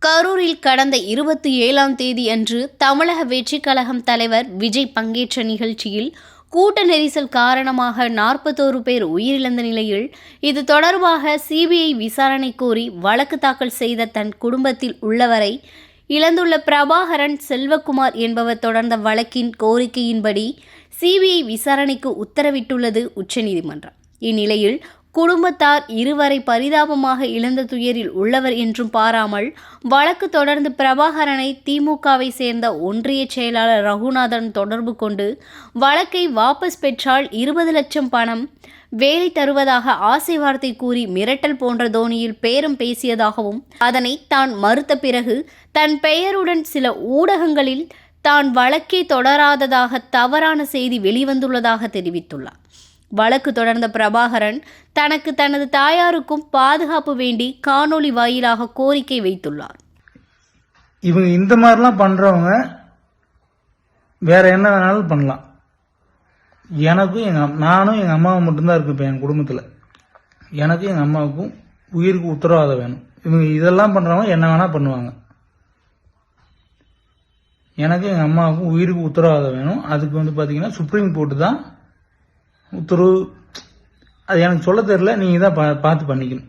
கரூரில் கடந்த 27ஆம் தேதி அன்று தமிழக வெற்றிக் கழகம் தலைவர் விஜய் பங்கேற்ற நிகழ்ச்சியில் கூட்ட நெரிசல் காரணமாக 41 பேர் உயிரிழந்த நிலையில் இது தொடர்பாக சிபிஐ விசாரணை கோரி வழக்கு தாக்கல் செய்த தன் குடும்பத்தில் உள்ளவரை இழந்துள்ள பிரபாகரன் செல்வகுமார் என்பவர் தொடர்ந்த வழக்கின் கோரிக்கையின்படி சிபிஐ விசாரணைக்கு உத்தரவிட்டுள்ளது உச்சநீதிமன்றம். இந்நிலையில் குடும்பத்தார் இருவரை பரிதாபமாக இழந்த துயரில் உள்ளவர் என்றும் பாராமல் வழக்கு தொடர்ந்து பிரபாகரனை திமுகவை சேர்ந்த ஒன்றிய செயலாளர் ரகுநாதன் தொடர்பு கொண்டு வழக்கை வாபஸ் பெற்றால் 20 லட்சம் பணம் வேலை தருவதாக ஆசை வார்த்தை கூறி மிரட்டல் போன்ற தோனியில் பேரம் பேசியதாகவும் அதனை தான் மறுத்த பிறகு தன் பெயருடன் சில ஊடகங்களில் தான் வழக்கே தொடராததாக தவறான செய்தி வெளிவந்துள்ளதாக தெரிவித்துள்ளார். வழக்கு தொடர்ந்த பிரபாகரன் தனக்கு தனது தாயாருக்கும் பாதுகாப்பு வேண்டி காணொலி வாயிலாக கோரிக்கை வைத்துள்ளார். இவங்க இந்த மாதிரிலாம் பண்றவங்க வேற என்ன வேணாலும் பண்ணலாம். எனக்கும் நானும் எங்க அம்மாவும் மட்டும்தான் இருக்கு. இப்போ என் குடும்பத்தில் எனக்கும் எங்க அம்மாவுக்கும் உயிருக்கு உத்தரவாதம் வேணும். இவங்க இதெல்லாம் பண்றவங்க என்ன வேணா பண்ணுவாங்க. எனக்கு எங்க அம்மாவுக்கும் உயிருக்கு உத்தரவாதம் வேணும். அதுக்கு பாத்தீங்கன்னா சுப்ரீம் கோர்ட்டு தான் உத்தரவு. அது எனக்கு சொல்ல தெரியல, நீங்க தான் பார்த்து பண்ணிக்கணும்.